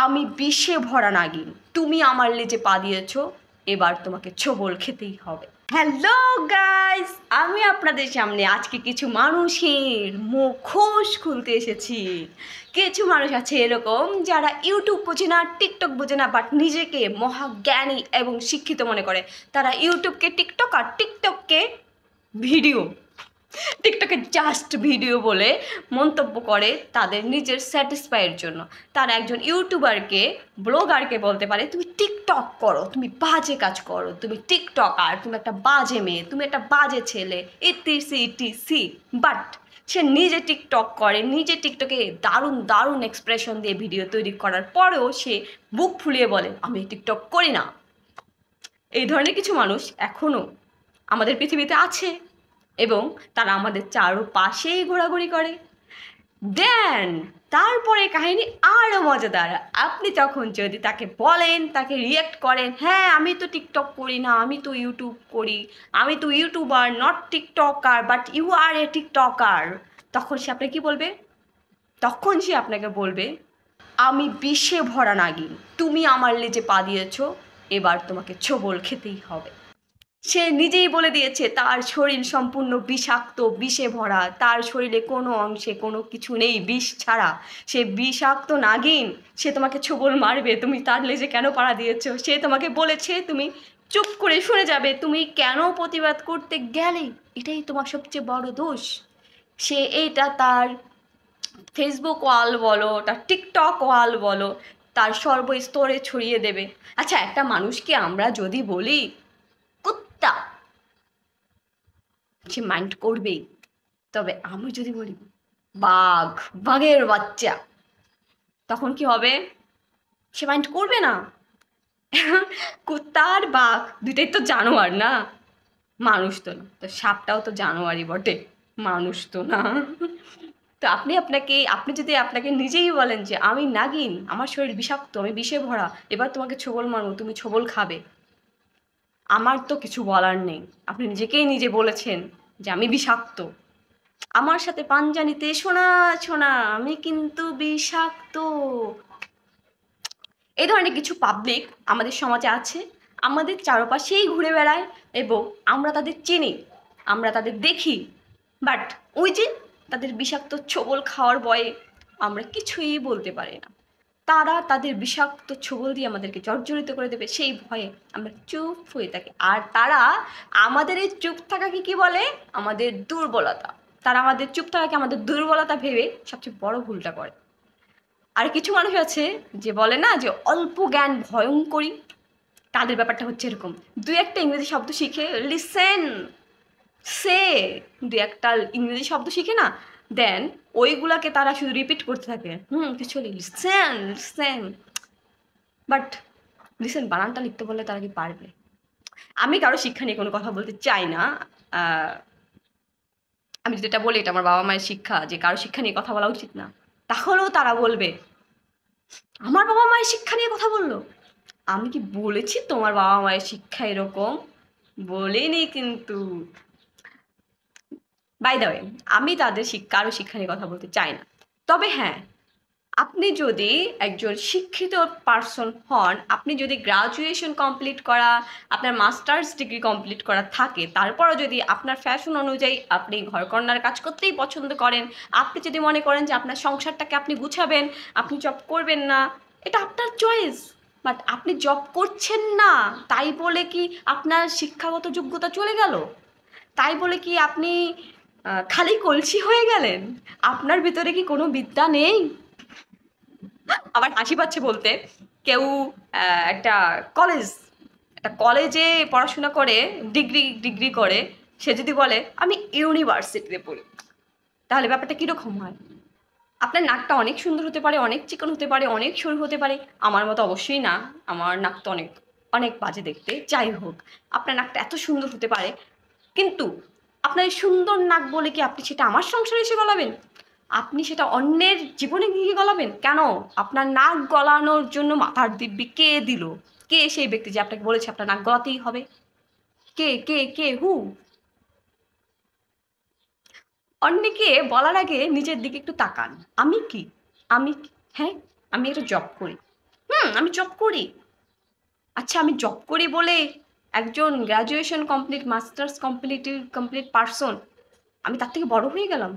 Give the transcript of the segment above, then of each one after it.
আমি বিষে ভরা নাগিন, তুমি আমার লেজে পা দিয়েছ, এবার তোমাকে ছোবল খেতেই হবে। হ্যালো গাইস, আমি আপনাদের সামনে আজকে কিছু মানুষের মুখোশ খুলতে এসেছি। কিছু মানুষ আছে এরকম যারা ইউটিউব বোঝে না, টিকটক বোঝে না, বাট নিজেকে মহাজ্ঞানী এবং শিক্ষিত মনে করে। তারা ইউটিউবকে টিকটক আর টিকটককে ভিডিও, টিকটকে জাস্ট ভিডিও বলে মন্তব্য করে তাদের নিজের স্যাটিসফাইয়ের জন্য। তারা একজন ইউটিউবারকে, ব্লগারকে বলতে পারে তুমি টিকটক করো, তুমি বাজে কাজ করো, তুমি টিকটকার, তুমি একটা বাজে মেয়ে, তুমি একটা বাজে ছেলে, ইটিসি ইটিসি। বাট সে নিজে টিকটক করে, নিজে টিকটকে দারুণ দারুণ এক্সপ্রেশন দিয়ে ভিডিও তৈরি করার পরেও সে বুক ফুলিয়ে বলে আমি টিকটক করি না। এই ধরনের কিছু মানুষ এখনও আমাদের পৃথিবীতে আছে এবং তারা আমাদের চারপাশেই ঘোরাঘুরি করে। দেন তারপরে কাহিনী আরও মজাদার। আপনি তখন যদি তাকে বলেন, তাকে রিয়াক্ট করেন, হ্যাঁ আমি তো টিকটক করি না, আমি তো ইউটিউব করি, আমি তো YouTuber not TikToker, but you are a TikToker, তখন সে আপনাকে কী বলবে? তখন সে আপনাকে বলবে আমি বিষে ভরা নাগিন, তুমি আমার লেজে পা দিয়েছ, এবার তোমাকে ছোবল খেতেই হবে। সে নিজেই বলে দিয়েছে তার শরীর সম্পূর্ণ বিষাক্ত, বিষে ভরা, তার শরীরে কোনো অংশে কোনো কিছু নেই বিষ ছাড়া। সে বিষাক্ত নাগিন, সে তোমাকে ছোবল মারবে, তুমি তার লেজে কেন পাড়া দিয়েছ? সে তোমাকে বলেছে তুমি চুপ করে শুনে যাবে, তুমি কেন প্রতিবাদ করতে গেলে? এটাই তোমার সবচেয়ে বড় দোষ। সে এইটা তার ফেসবুক ওয়াল বলো, তার টিকটক ওয়াল বলো, তার সর্বস্তরে ছড়িয়ে দেবে। আচ্ছা, একটা মানুষকে আমরা যদি বলি কুত্তা, সে মাইন্ড করবেই। তবে আমি যদি বলি বাঘ, বাঘের বাচ্চা, তখন কি হবে? সে মাইন্ড করবে না। কুত্তা আর বাঘ দুইটাই তো জানোয়ার না, মানুষ তো না। তো সাপটাও তো জানোয়ারই বটে, মানুষ তো না। তো আপনি যদি আপনাকে নিজেই বলেন যে আমি নাগিন, আমার শরীর বিষাক্ত, আমি বিষে ভরা, এবার তোমাকে ছোবল মারবো, তুমি ছোবল খাবে, আমার তো কিছু বলার নেই। আপনি নিজেকেই নিজে বলেছেন যে আমি বিষাক্ত, আমার সাথে পাঞ্জা নিতে এসো না, ছোনা, আমি কিন্তু বিষাক্ত। এই ধরনের কিছু পাবলিক আমাদের সমাজে আছে, আমাদের চারপাশেই ঘুরে বেড়ায় এবং আমরা তাদের চিনি, আমরা তাদের দেখি, বাট ওই যে তাদের বিষাক্ত ছোবল খাওয়ার ভয়ে আমরা কিছুই বলতে পারি না। তারা তাদের বিষাক্ত ছোবল দিয়ে আমাদেরকে জর্জরিত করে দেবে, সেই ভয়ে আমরা চুপ হয়ে থাকি। আর তারা আমাদের এই চুপ থাকাকে কি বলে? আমাদের দুর্বলতা। তারা আমাদের চুপ থাকাকে আমাদের দুর্বলতা ভেবে সবচেয়ে বড় ভুলটা করে। আর কিছু মানুষ আছে যে বলে না যে অল্প জ্ঞান ভয়ঙ্করী, তাদের ব্যাপারটা হচ্ছে এরকম। দুই একটা ইংরেজি শব্দ শিখে, লিসেন, সে, দুই একটা ইংরেজি শব্দ শিখে না, দেন ওইগুলাকে তারা শুধু রিপিট করতে থাকে, কিছু লিসেন লিসেন, বাট লিসেন বানানটা লিখতে বললে তারা কি পারবে? আমি কারো শিক্ষা নিয়ে কোনো কথা বলতে চাই না। আমি যদি এটা বলি এটা আমার বাবা মায়ের শিক্ষা, যে কারো শিক্ষা নিয়ে কথা বলা উচিত না, তাহলেও তারা বলবে আমার বাবা মায়ের শিক্ষা নিয়ে কথা বললো। আমি কি বলেছি তোমার বাবা মায়ের শিক্ষা এরকম? বলিনি কিন্তু। বাই দ্য ওয়ে, আমি তাদের কারো শিক্ষা নিয়ে কথা বলতে চাই না। তবে হ্যাঁ, আপনি যদি একজন শিক্ষিত পার্সন হন, আপনি যদি গ্রাজুয়েশন কমপ্লিট করা, আপনার মাস্টার্স ডিগ্রি কমপ্লিট করা থাকে, তারপরও যদি আপনার ফ্যাশন অনুযায়ী আপনি ঘরকন্নার কাজ করতেই পছন্দ করেন, আপনি যদি মনে করেন যে আপনার সংসারটাকে আপনি গুছাবেন, আপনি জব করবেন না, এটা আপনার চয়েস। বাট আপনি জব করছেন না তাই বলে কি আপনার শিক্ষাগত যোগ্যতা চলে গেল? তাই বলে কি আপনি খালি কলসি হয়ে গেলেন? আপনার ভিতরে কি কোনো বিদ্যা নেই? আমার হাসি পাচ্ছে বলতে, কেউ একটা কলেজে পড়াশোনা করে, ডিগ্রি করে, সে যদি বলে আমি ইউনিভার্সিটিতে পড়ি, তাহলে ব্যাপারটা কীরকম হয়? আপনার নাকটা অনেক সুন্দর হতে পারে, অনেক চিকন হতে পারে, অনেক সরু হতে পারে, আমার মতো অবশ্যই না, আমার নাক তো অনেক অনেক বাজে দেখতে, যাই হোক, আপনার নাকটা এত সুন্দর হতে পারে, কিন্তু আপনার এই সুন্দর নাক বলে কি আপনি সেটা আমার সংসারে এসে গলাবেন? আপনি সেটা অন্যের জীবনে গিয়ে গলাবেন কেন? আপনার নাক গলানোর জন্য মাথার দিব্যি কে দিল? কে সেই ব্যক্তি যে আপনাকে বলেছে আপনার নাক গলাতেই হবে? কে কে কে হু? অন্যকে বলার আগে নিজের দিকে একটু তাকান। আমি কি? হ্যাঁ, আমি একটা জব করি, আমি জব করি। আচ্ছা, আমি জব করি বলে একজন graduation complete, masters complete person আমি তার থেকে বড় হয়ে গেলাম?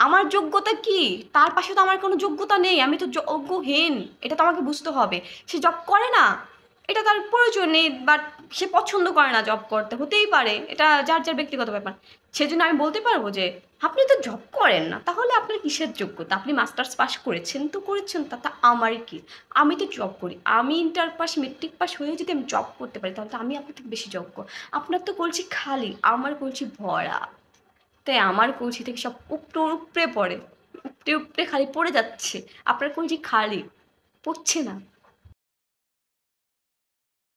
আমার যোগ্যতা কি? তার পাশে তো আমার কোনো যোগ্যতা নেই, আমি তো যোগ্যহীন। এটা তো আমাকে বুঝতে হবে। সে জব করে না, এটা তার প্রয়োজন নেই, বাট সে পছন্দ করে না জব করতে, হতেই পারে, এটা যার যার ব্যক্তিগত ব্যাপার। সেজন্য আমি বলতে পারবো যে আপনি তো জব করেন না, তাহলে আপনার কিসের যোগ্যতা? আপনি মাস্টার্স পাস করেছেন তো করেছেন, তাতে আমার কি? আমি তো জব করি, আমি ইন্টার পাস মেট্রিক পাস হয়ে যদি আমি জব করতে পারি, তাহলে তো আমি আপনার থেকে বেশি যোগ্য। আপনার তো কলসি খালি, আমার কলসি ভরা। তাই আমার কলসি থেকে সব উপড়ে পড়ে, উপড়ে খালি পড়ে যাচ্ছে। আপনার কলসি খালি, পড়ছে না।